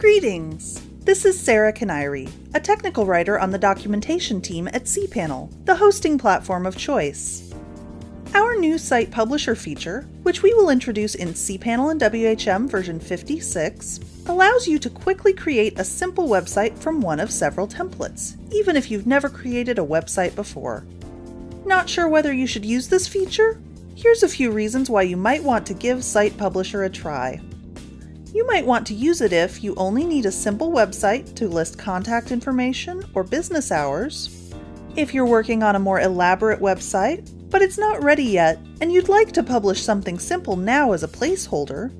Greetings! This is Sarah Canary, a technical writer on the documentation team at cPanel, the hosting platform of choice. Our new site publisher feature, which we will introduce in cPanel and WHM version 56, allows you to quickly create a simple website from one of several templates, even if you've never created a website before. Not sure whether you should use this feature? Here's a few reasons why you might want to give Site Publisher a try. You might want to use it if you only need a simple website to list contact information or business hours, if you're working on a more elaborate website, but it's not ready yet and you'd like to publish something simple now as a placeholder,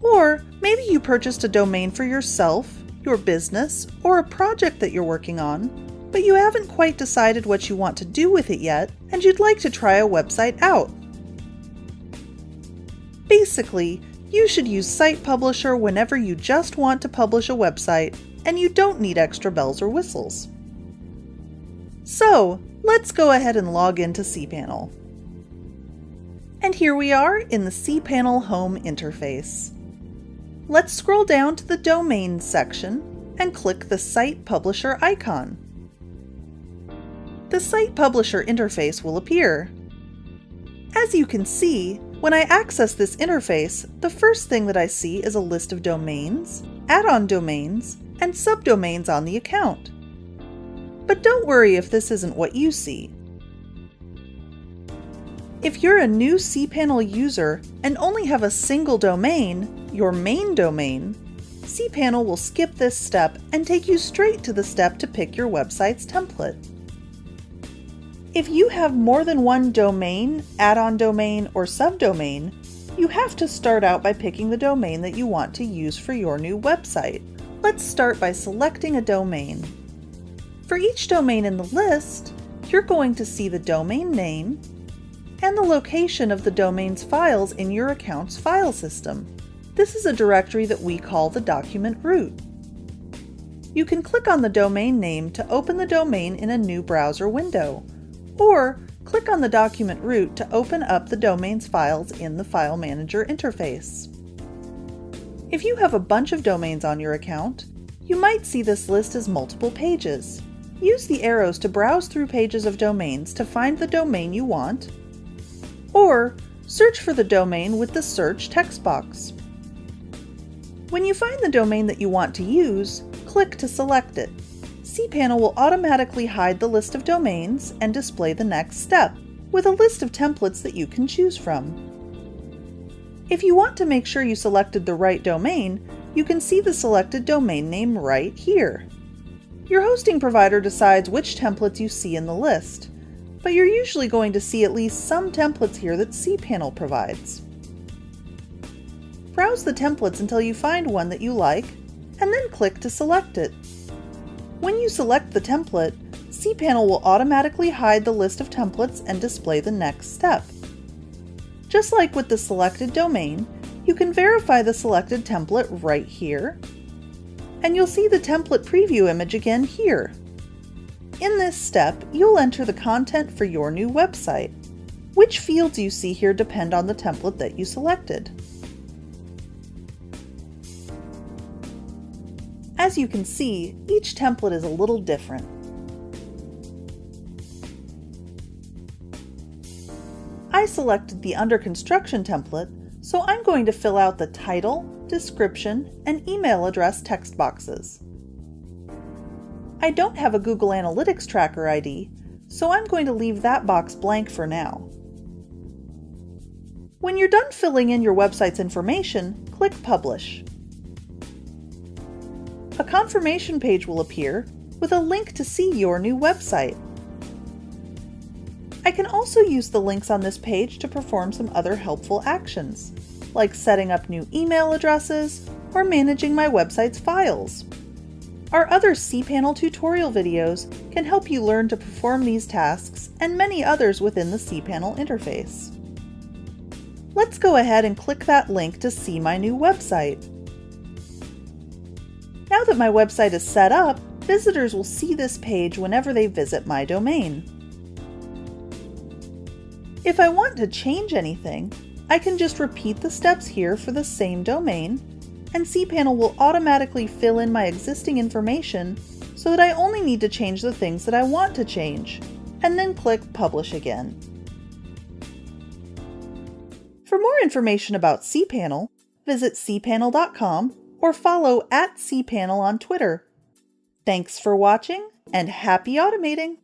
or maybe you purchased a domain for yourself, your business, or a project that you're working on, but you haven't quite decided what you want to do with it yet and you'd like to try a website out. Basically, you should use Site Publisher whenever you just want to publish a website and you don't need extra bells or whistles. So, let's go ahead and log into cPanel. And here we are in the cPanel home interface. Let's scroll down to the Domains section and click the Site Publisher icon. The Site Publisher interface will appear. As you can see, when I access this interface, the first thing that I see is a list of domains, add-on domains, and subdomains on the account. But don't worry if this isn't what you see. If you're a new cPanel user and only have a single domain, your main domain, cPanel will skip this step and take you straight to the step to pick your website's template. If you have more than one domain, add-on domain, or subdomain, you have to start out by picking the domain that you want to use for your new website. Let's start by selecting a domain. For each domain in the list, you're going to see the domain name and the location of the domain's files in your account's file system. This is a directory that we call the document root. You can click on the domain name to open the domain in a new browser window, or click on the document root to open up the domain's files in the File Manager interface. If you have a bunch of domains on your account, you might see this list as multiple pages. Use the arrows to browse through pages of domains to find the domain you want, or search for the domain with the search text box. When you find the domain that you want to use, click to select it. cPanel will automatically hide the list of domains and display the next step, with a list of templates that you can choose from. If you want to make sure you selected the right domain, you can see the selected domain name right here. Your hosting provider decides which templates you see in the list, but you're usually going to see at least some templates here that cPanel provides. Browse the templates until you find one that you like, and then click to select it. When you select the template, cPanel will automatically hide the list of templates and display the next step. Just like with the selected domain, you can verify the selected template right here, and you'll see the template preview image again here. In this step, you'll enter the content for your new website. Which fields you see here depend on the template that you selected. As you can see, each template is a little different. I selected the Under Construction template, so I'm going to fill out the title, description, and email address text boxes. I don't have a Google Analytics Tracker ID, so I'm going to leave that box blank for now. When you're done filling in your website's information, click Publish. A confirmation page will appear with a link to see your new website. I can also use the links on this page to perform some other helpful actions, like setting up new email addresses or managing my website's files. Our other cPanel tutorial videos can help you learn to perform these tasks and many others within the cPanel interface. Let's go ahead and click that link to see my new website. Now that my website is set up, visitors will see this page whenever they visit my domain. If I want to change anything, I can just repeat the steps here for the same domain and cPanel will automatically fill in my existing information so that I only need to change the things that I want to change, and then click Publish again. For more information about cPanel, visit cpanel.com or follow @cpanel on Twitter. Thanks for watching and happy automating!